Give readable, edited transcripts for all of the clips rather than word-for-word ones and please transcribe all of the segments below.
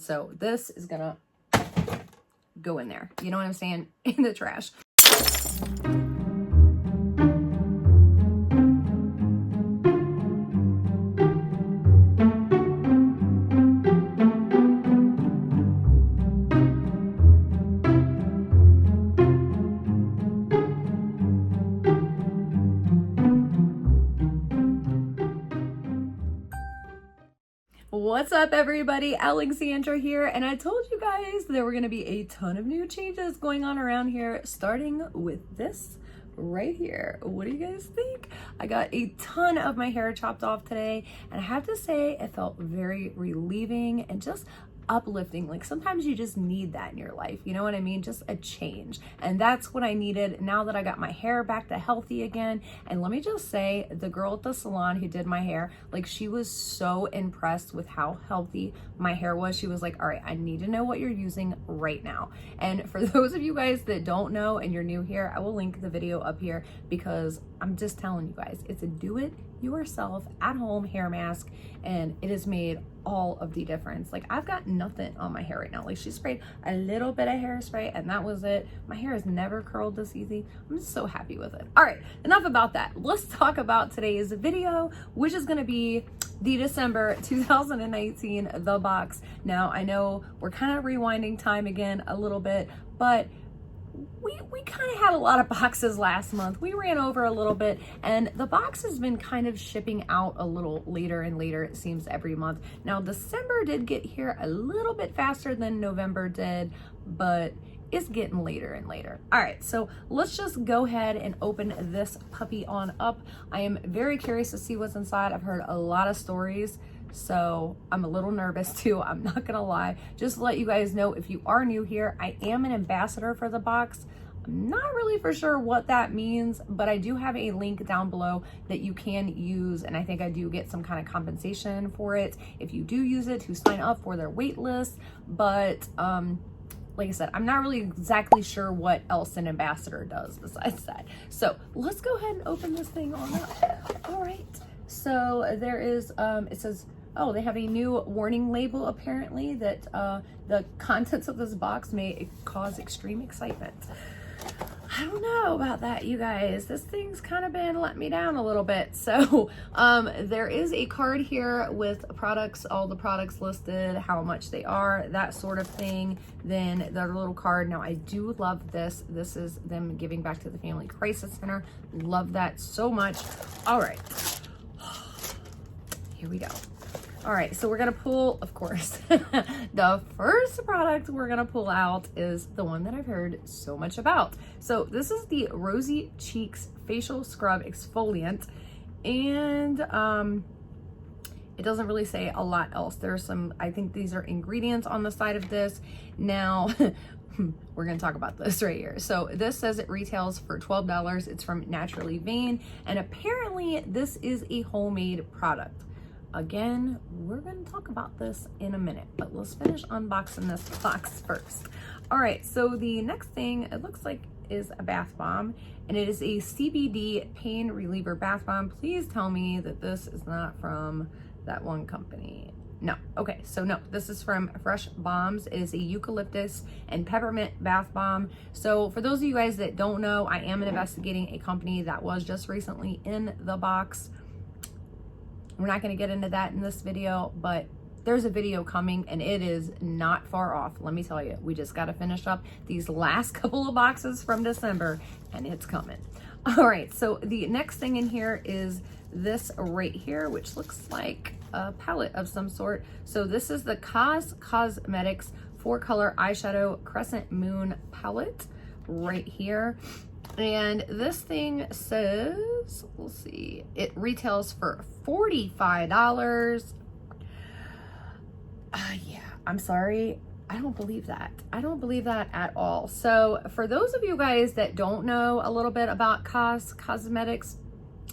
So this is gonna go in there. You know what I'm saying? In the trash. What's up, everybody? Alexandra here, and I told you guys there were going to be a ton of new changes going on around here, starting with this right here. What do you guys think? I got a ton of my hair chopped off today, and I have to say it felt very relieving and just uplifting. Like sometimes you just need that in your life, you know what I mean? Just a change. And that's what I needed now that I got my hair back to healthy again. And let me just say, the girl at the salon who did my hair, like she was so impressed with how healthy my hair was. She was like, all right, I need to know what you're using right now. And for those of you guys that don't know and you're new here, I will link the video up here because I'm just telling you guys, it's a do-it-yourself at-home hair mask, and it has made all of the difference. Like I've got nothing on my hair right now. Like she sprayed a little bit of hairspray and that was it. My hair has never curled this easy. I'm just so happy with it. All right, enough about that. Let's talk about today's video, which is going to be the December 2019 The Box. Now I know we're kind of rewinding time again a little bit, but we kind of had a lot of boxes last month. We ran over a little bit, and the box has been kind of shipping out a little later and later, it seems, every month. Now December did get here a little bit faster than November did, but it's getting later and later. All right, so let's just go ahead and open this puppy on up. I am very curious to see what's inside. I've heard a lot of stories, so I'm a little nervous too, I'm not gonna lie. Just to let you guys know, if you are new here, I am an ambassador for the box. I'm not really for sure what that means, but I do have a link down below that you can use, and I think I do get some kind of compensation for it if you do use it, to sign up for their wait list. But like I said, I'm not really exactly sure what else an ambassador does besides that. So let's go ahead and open this thing on up. All right, so there is it says, oh, they have a new warning label apparently that the contents of this box may cause extreme excitement. I don't know about that, you guys. This thing's kind of been letting me down a little bit. So there is a card here with products, all the products listed, how much they are, that sort of thing. Then the little card. Now I do love this. This is them giving back to the Family Crisis Center. Love that so much. All right, here we go. All right, so we're gonna pull, of course, the first product we're gonna pull out is the one that I've heard so much about. So this is the Rosy Cheeks Facial Scrub Exfoliant, and it doesn't really say a lot else. There's some, I think these are ingredients on the side of this. Now, we're gonna talk about this right here. So this says it retails for $12. It's from Naturally Vain, and apparently this is a homemade product. Again, we're going to talk about this in a minute, but let's finish unboxing this box first. All right, so the next thing, it looks like, is a bath bomb, and it is a CBD pain reliever bath bomb. Please tell me that this is not from that one company. No. Okay, so no, this is from Fresh Bombs. It is a eucalyptus and peppermint bath bomb. So for those of you guys that don't know, I am investigating a company that was just recently in the box. We're not going to get into that in this video, but there's a video coming and it is not far off. Let me tell you, we just got to finish up these last couple of boxes from December and it's coming. All right, so the next thing in here is this right here, which looks like a palette of some sort. So this is the Cosmetics 4-color eyeshadow crescent moon palette right here. And this thing says, we'll see, it retails for $45. Yeah, I'm sorry. I don't believe that. I don't believe that at all. So for those of you guys that don't know a little bit about Cosmetics,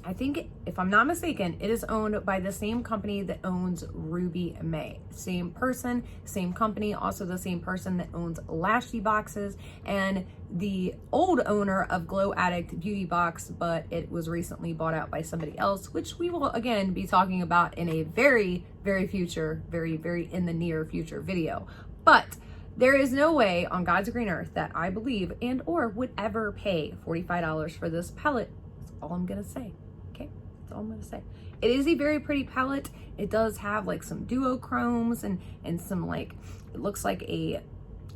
I think, if I'm not mistaken, it is owned by the same company that owns Ruby May. Same person, same company, also the same person that owns Lashy Boxes, and the old owner of Glow Addict Beauty Box, but it was recently bought out by somebody else, which we will again be talking about in a very, very in the near future video. But there is no way on God's green earth that I believe and or would ever pay $45 for this palette. That's all I'm gonna say. Okay, that's all I'm gonna say. It is a very pretty palette. It does have like some duochromes and some like, it looks like a,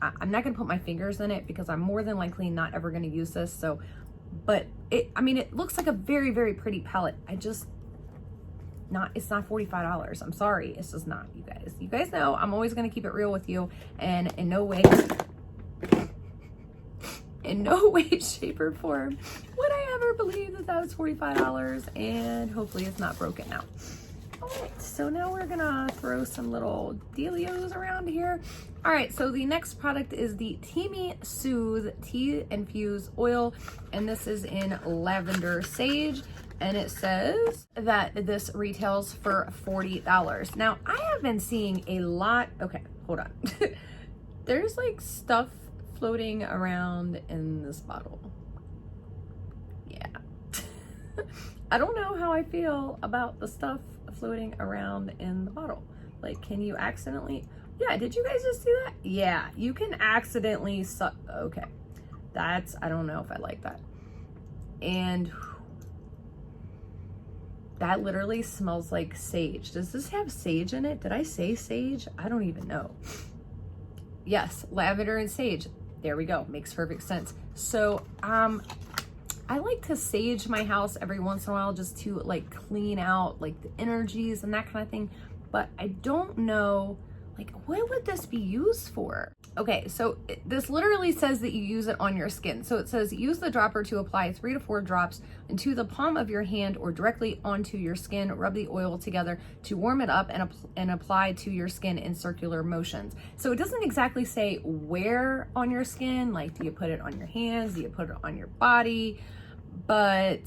I'm not gonna put my fingers in it because I'm more than likely not ever gonna use this. So, but I mean, it looks like a very, very pretty palette. It's not $45. I'm sorry, it's just not, you guys. You guys know I'm always gonna keep it real with you, and in no way, shape, or form would I ever believe that that was $45, and hopefully it's not broken now. All right, so now we're gonna throw some little dealios around here. All right, so the next product is the Teamy Soothe Tea Infused Oil, and this is in Lavender Sage, and it says that this retails for $40. Now, I have been seeing a lot, okay, hold on. There's like stuff floating around in this bottle. Yeah. I don't know how I feel about the stuff floating around in the bottle. Like, can you accidentally, yeah, did you guys just see that? Yeah, you can accidentally suck, okay. That's, I don't know if I like that. And that literally smells like sage. Does this have sage in it? Did I say sage? I don't even know. Yes, lavender and sage. There we go, makes perfect sense. So, I like to sage my house every once in a while just to like clean out like the energies and that kind of thing. But I don't know, like, what would this be used for? Okay, so this literally says that you use it on your skin. So it says use the dropper to apply 3 to 4 drops into the palm of your hand or directly onto your skin. Rub the oil together to warm it up and apply to your skin in circular motions. So it doesn't exactly say where on your skin, like do you put it on your hands, do you put it on your body? But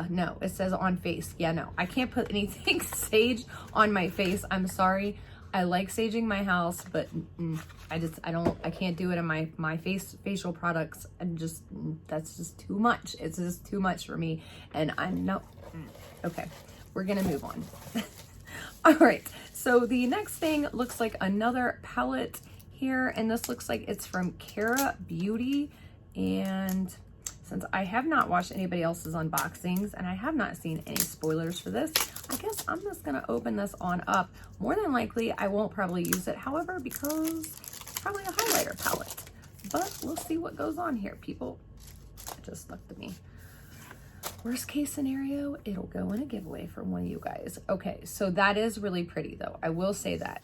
no, it says on face. Yeah, no, I can't put anything sage on my face. I'm sorry. I like saging my house, but I can't do it in my facial products. That's just too much. It's just too much for me. And okay, we're gonna move on. All right, so the next thing looks like another palette here, and this looks like it's from Cara Beauty. And since I have not watched anybody else's unboxings and I have not seen any spoilers for this, I guess I'm just gonna open this on up. More than likely, I won't probably use it, however, because it's probably a highlighter palette. But we'll see what goes on here, people. It just looked at me. Worst case scenario, it'll go in a giveaway from one of you guys. Okay, so that is really pretty though. I will say that.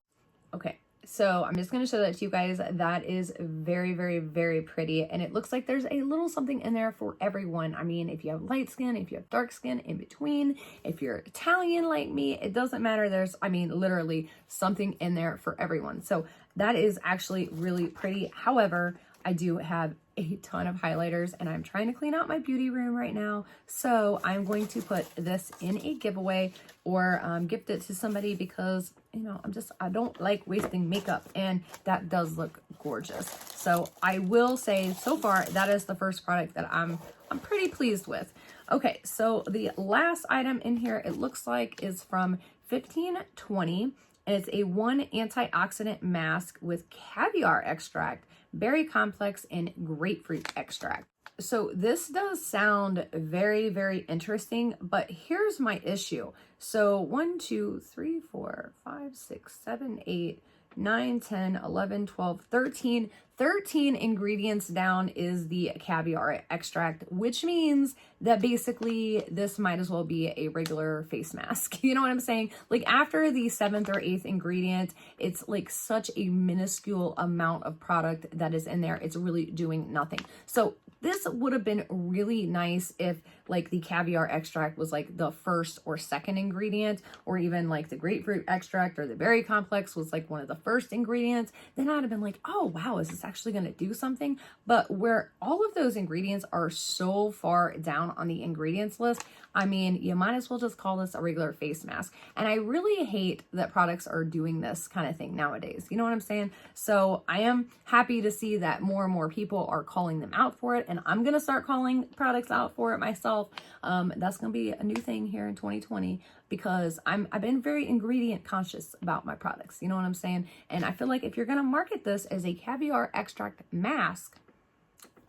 Okay. So I'm just going to show that to you guys. That is very, very pretty. And it looks like there's a little something in there for everyone. I mean, if you have light skin, if you have dark skin, in between, if you're Italian like me, it doesn't matter. There's, I mean, literally something in there for everyone. So that is actually really pretty. However, I do have a ton of highlighters and I'm trying to clean out my beauty room right now. So I'm going to put this in a giveaway or gift it to somebody because, you know, I don't like wasting makeup, and that does look gorgeous. So I will say so far that is the first product that I'm pretty pleased with. Okay, so the last item in here, it looks like is from 1520. And it's a 1 antioxidant mask with caviar extract, berry complex, and grapefruit extract. So this does sound very interesting, but here's my issue. So 1, 2, 3, 4, 5, 6, 7, 8, 9, 10, 11, 12, 13. 13 ingredients down is the caviar extract, which means that basically this might as well be a regular face mask. You know what I'm saying? Like after the 7th or 8th ingredient, it's like such a minuscule amount of product that is in there. It's really doing nothing. So this would have been really nice if like the caviar extract was like the first or second ingredient, or even like the grapefruit extract or the berry complex was like one of the first ingredients. Then I'd have been like, oh wow, is this actually going to do something? But where all of those ingredients are so far down on the ingredients list, I mean, you might as well just call this a regular face mask. And I really hate that products are doing this kind of thing nowadays. You know what I'm saying? So I am happy to see that more and more people are calling them out for it. And I'm going to start calling products out for it myself. That's going to be a new thing here in 2020, because I've been very ingredient conscious about my products. You know what I'm saying? And I feel like if you're going to market this as a caviar extract mask,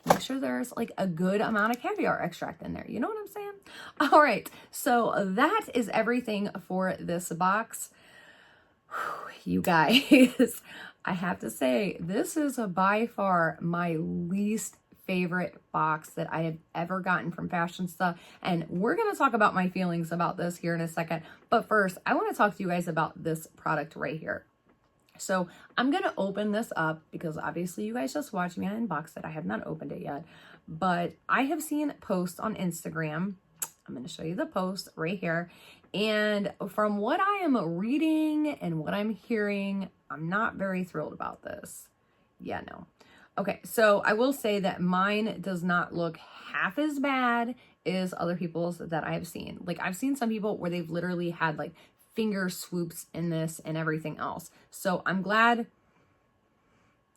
make sure there's like a good amount of caviar extract in there. You know what I'm saying? All right. So that is everything for this box. Whew, you guys, I have to say, this is by far my least favorite box that I have ever gotten from Fashionsta. And we're going to talk about my feelings about this here in a second. But first, I want to talk to you guys about this product right here. So I'm going to open this up because obviously you guys just watched me unbox it. I have not opened it yet, but I have seen posts on Instagram. I'm going to show you the post right here. And from what I am reading and what I'm hearing, I'm not very thrilled about this. Yeah, no. Okay, so I will say that mine does not look half as bad as other people's that I have seen. Like, I've seen some people where they've literally had like finger swoops in this and everything else. So I'm glad.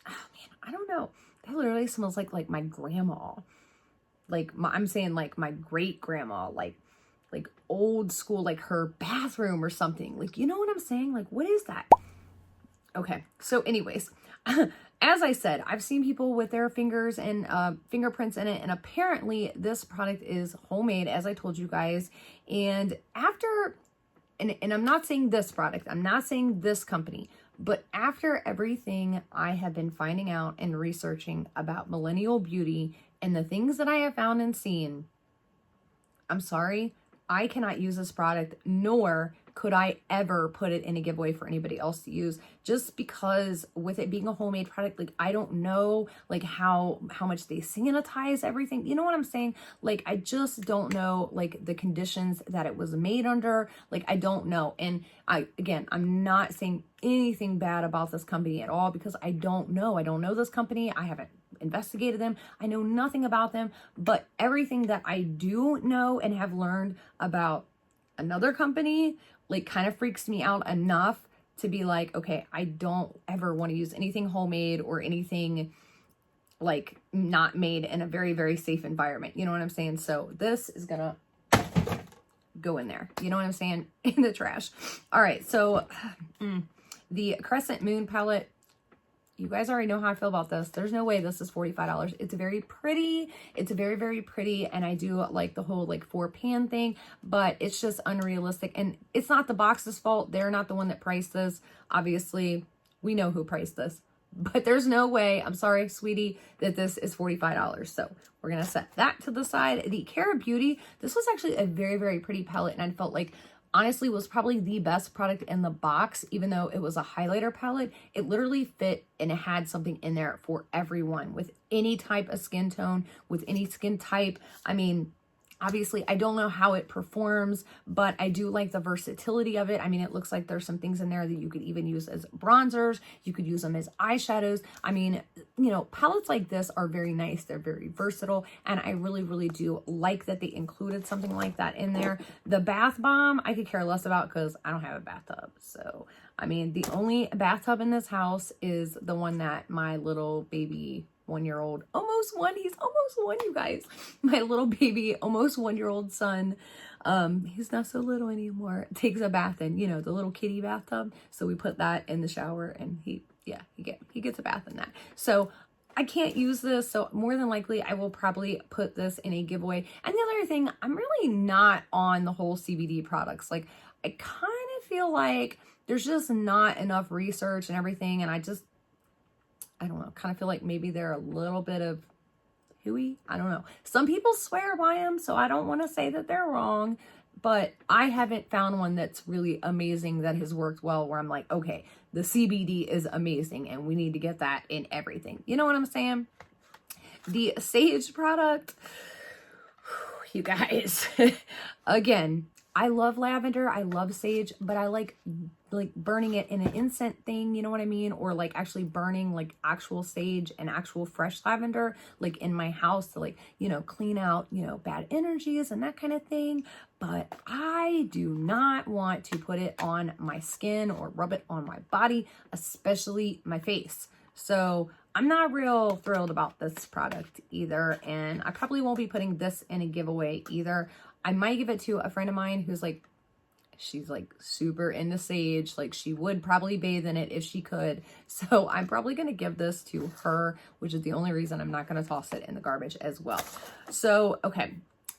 Oh man, I don't know. That literally smells like my grandma. Like I'm saying like my great grandma, like old school, like her bathroom or something. Like, you know what I'm saying? Like, what is that? Okay, so anyways, as I said, I've seen people with their fingers and fingerprints in it, and apparently this product is homemade, as I told you guys. And after, and I'm not saying this product, I'm not saying this company, but after everything I have been finding out and researching about millennial beauty and the things that I have found and seen, I'm sorry, I cannot use this product, nor could I ever put it in a giveaway for anybody else to use, just because with it being a homemade product, like I don't know like how much they sanitize everything. You know what I'm saying? Like I just don't know like the conditions that it was made under. Like I don't know. And I'm not saying anything bad about this company at all, because I don't know. I don't know this company. I haven't investigated them. I know nothing about them, but everything that I do know and have learned about another company like kind of freaks me out enough to be like, okay, I don't ever want to use anything homemade or anything like not made in a very, very safe environment. You know what I'm saying? So this is gonna go in there. You know what I'm saying? In the trash. All right. So the Crescent Moon palette, you guys already know how I feel about this. There's no way this is $45. It's very pretty. It's very, very pretty. And I do like the whole like 4-pan thing, but it's just unrealistic. And it's not the box's fault. They're not the one that priced this. Obviously, we know who priced this, but there's no way, I'm sorry, sweetie, that this is $45. So we're going to set that to the side. The Cara Beauty, this was actually a very, very pretty palette. And I felt like honestly was probably the best product in the box, even though it was a highlighter palette. It literally fit and it had something in there for everyone with any type of skin tone, with any skin type. I mean, obviously, I don't know how it performs, but I do like the versatility of it. I mean, it looks like there's some things in there that you could even use as bronzers. You could use them as eyeshadows. I mean, you know, palettes like this are very nice. They're very versatile. And I really, really do like that they included something like that in there. The bath bomb, I could care less about because I don't have a bathtub. So, I mean, the only bathtub in this house is the one that my little baby 1-year-old, almost one, he's almost one, you guys. My little baby, almost 1-year-old son, he's not so little anymore, takes a bath in, you know, the little kitty bathtub. So we put that in the shower and he gets a bath in that. So I can't use this. So more than likely I will probably put this in a giveaway. And the other thing, I'm really not on the whole CBD products. Like I kind of feel like there's just not enough research and everything. And I don't know, kind of feel like maybe they're a little bit of hooey. I don't know. Some people swear by them, so I don't want to say that they're wrong, but I haven't found one that's really amazing that has worked well where I'm like, okay, the CBD is amazing and we need to get that in everything. You know what I'm saying? The sage product, you guys, again, I love lavender, I love sage, but I like burning it in an incense thing, you know what I mean? Or like actually burning like actual sage and actual fresh lavender, like in my house to like, you know, clean out, you know, bad energies and that kind of thing. But I do not want to put it on my skin or rub it on my body, especially my face. So I'm not real thrilled about this product either. And I probably won't be putting this in a giveaway either. I might give it to a friend of mine who's like, she's like super into sage. Like she would probably bathe in it if she could. So I'm probably going to give this to her, which is the only reason I'm not going to toss it in the garbage as well. So, okay.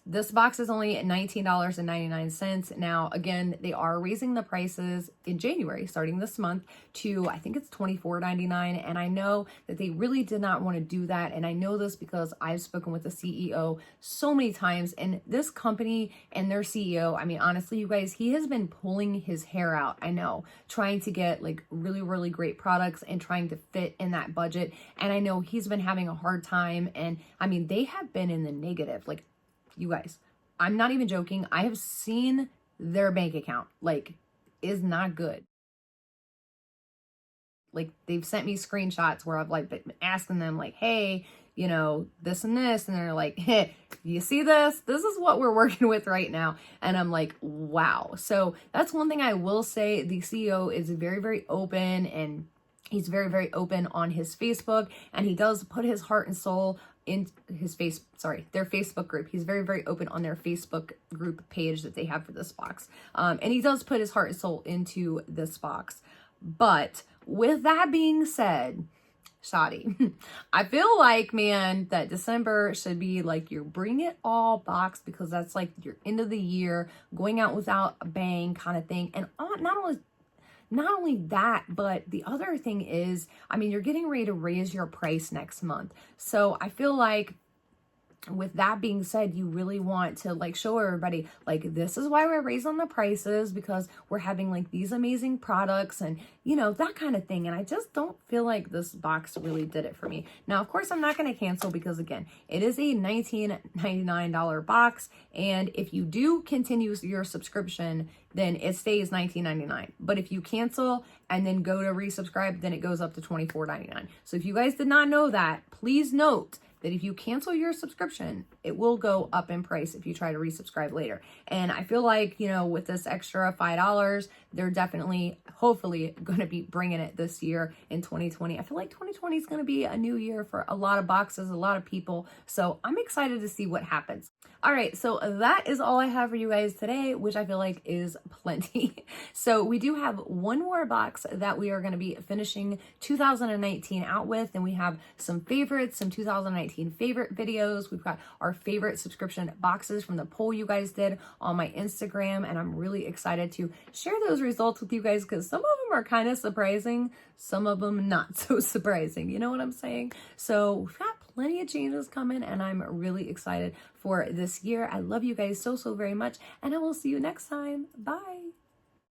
This box is only $19.99. Now, again, they are raising the prices in January, starting this month, to, I think it's $24.99. And I know that they really did not want to do that. And I know this because I've spoken with the CEO so many times. And this company and their CEO, I mean, honestly, you guys, he has been pulling his hair out, I know, trying to get like really, really great products and trying to fit in that budget. And I know he's been having a hard time. And I mean, they have been in the negative. Like, you guys, I'm not even joking. I have seen their bank account, like, is not good. Like, they've sent me screenshots where I've like been asking them like, hey, you know, this and this. And they're like, hey, you see this? This is what we're working with right now. And I'm like, wow. So that's one thing I will say. The CEO is very, very open, and he's very, very open on his Facebook, and he does put his heart and soul in their Facebook group. He's very, very open on their Facebook group page that they have for this box. And he does put his heart and soul into this box. But with that being said, shoddy, I feel like, man, that December should be like your bring it all box, because that's like your end of the year, going out without a bang kind of thing. And not only that, but the other thing is, I mean, you're getting ready to raise your price next month. So I feel like with that being said, you really want to like show everybody, like, this is why we're raising the prices, because we're having like these amazing products and, you know, that kind of thing. And I just don't feel like this box really did it for me. Now, of course, I'm not going to cancel, because again, it is a $19.99 box. And if you do continue your subscription, then it stays $19.99. But if you cancel and then go to resubscribe, then it goes up to $24.99. So if you guys did not know that, please note that if you cancel your subscription, it will go up in price if you try to resubscribe later. And I feel like, you know, with this extra $5, they're definitely, hopefully, going to be bringing it this year in 2020. I feel like 2020 is going to be a new year for a lot of boxes, a lot of people. So I'm excited to see what happens. All right, so that is all I have for you guys today, which I feel like is plenty. So we do have one more box that we are going to be finishing 2019 out with, and we have some favorites, some 2019 favorite videos. We've got our favorite subscription boxes from the poll you guys did on my Instagram, and I'm really excited to share those results with you guys, because some of them are kind of surprising, some of them not so surprising. You know what I'm saying? So we've got plenty of changes coming, and I'm really excited for this year. I love you guys so, so very much, and I will see you next time. Bye.